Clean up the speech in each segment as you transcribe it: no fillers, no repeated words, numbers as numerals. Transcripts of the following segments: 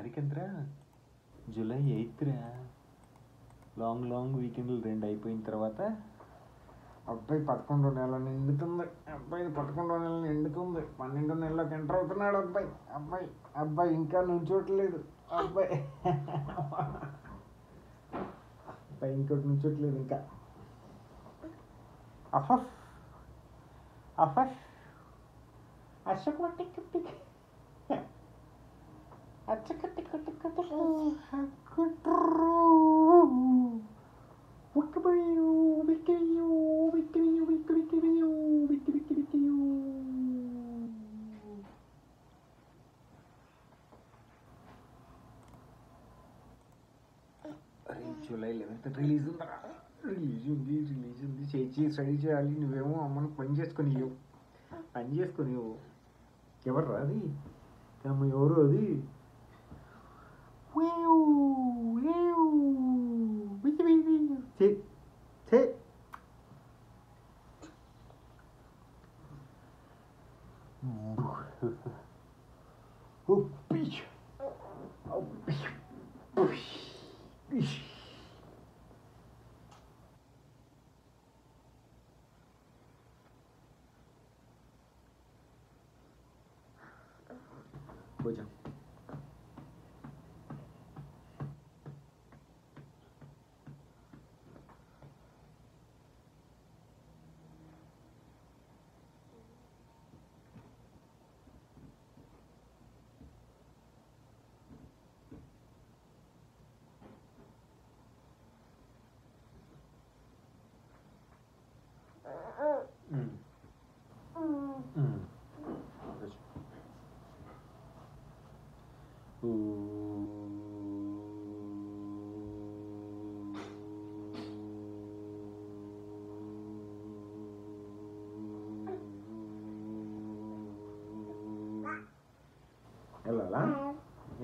తారీఖు July 8th long వీకెండ్లు 2 అయిపోయిన తర్వాత అబ్బాయి 11వ నెల నిండుతుంది. 12వ నెలలోకి ఎంటర్ అవుతున్నాడు అబ్బాయి ఇంకా నుంచోట్లేదు. అబ్బాయి ఇంకోటి నుంచోట్లేదు ఇంకా. జూలై 11th రిలీజ్ ఉంది. స్టడీ చేయాలి. నువ్వేమో అమ్మను పని చేసుకొని ఎవరు అది ఎవరు అది భుజం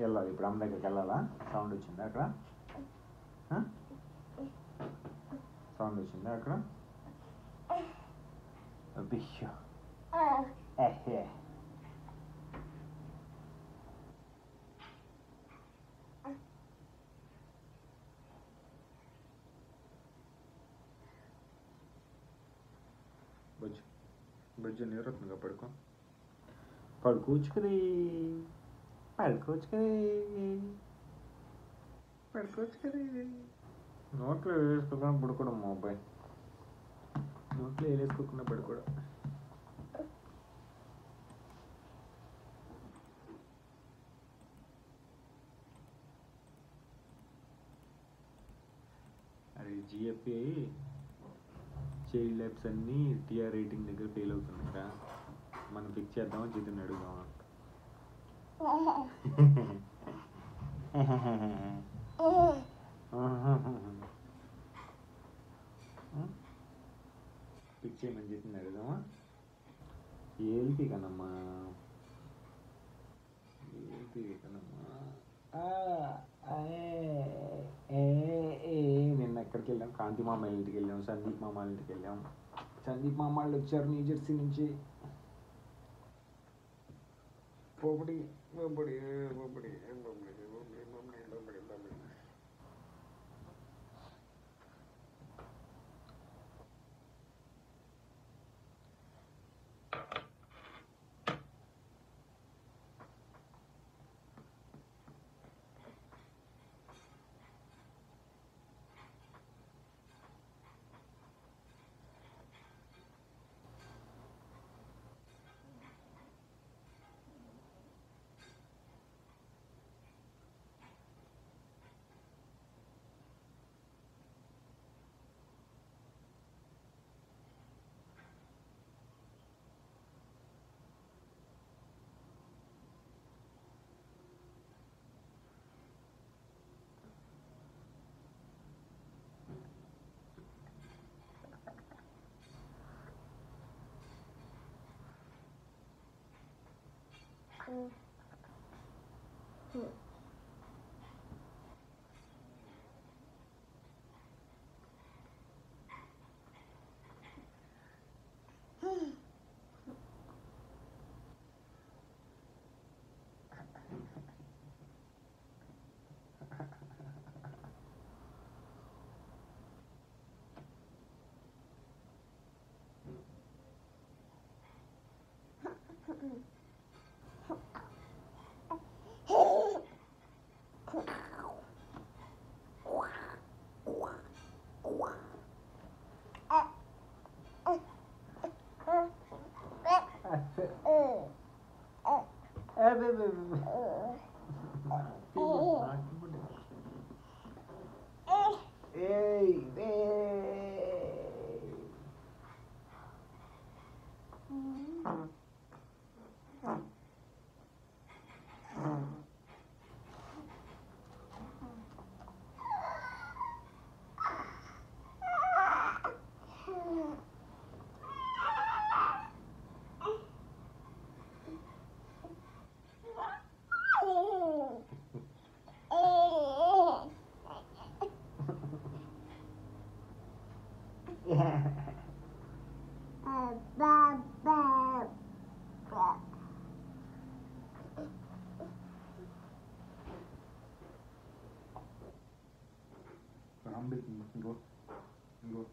వెళ్ళాలి. ఇప్పుడు అమ్మ దగ్గరికి వెళ్ళాలా? సౌండ్ వచ్చిందా అక్కడ? అబ్బిష్యో బుజ్జు నీరవుతుందిగా. పడుకోవచ్చు కదా. నోట్లో వేసుకోకుండా పడుకోవడం మా అబ్బాయి. నోట్లో వేసుకోకుండా పడుకోవడం. అరే జిఎఫ్ఏ చైల్డ్ ల్యాబ్స్ అన్నీ టీఆర్ రేటింగ్ దగ్గర ఫెయిల్ అవుతున్నారా? మనం ఫిక్స్ చేద్దామా, జీతం అడుగుదామా? ఫిక్స్ చేయమని జీతం అడుగుదామా? ఏల్పి కనమ్మా నిన్న ఎక్కడికి వెళ్ళాం? కాంతి మామ ఇంటికి వెళ్ళాం, సందీప్ మామ ఇంటికి వెళ్ళాం. సందీప్ మామ వాళ్ళు వచ్చారు న్యూజెర్సీ నుంచి. పోపడి Go. Go.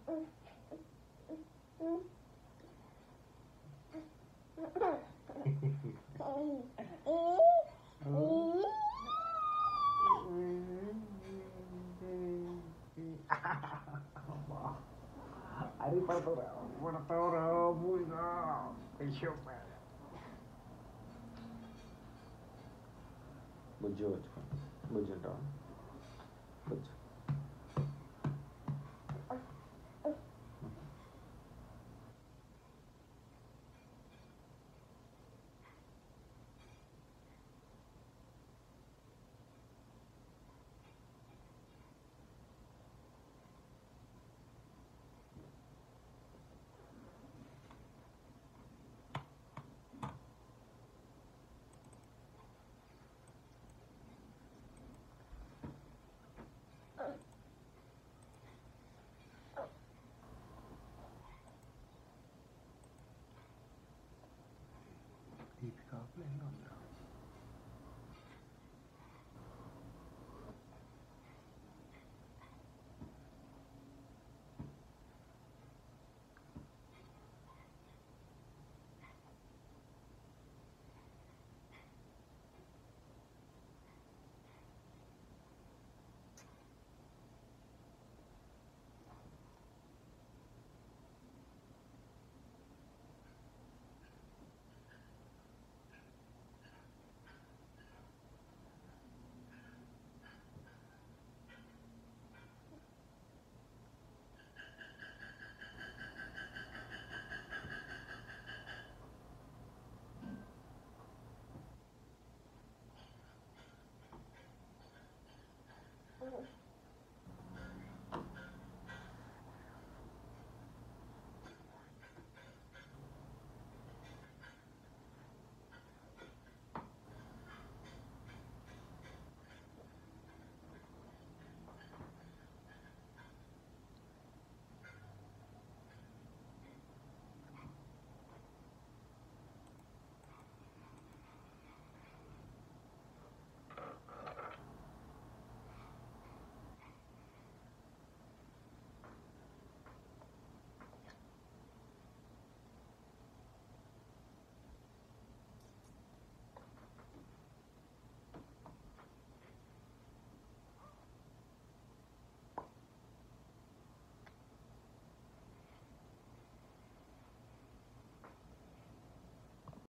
Ari పడతావురా మూయిగా బుజ్జి వచ్చుకో బుజ్జి ఉంటావా బుజ్జి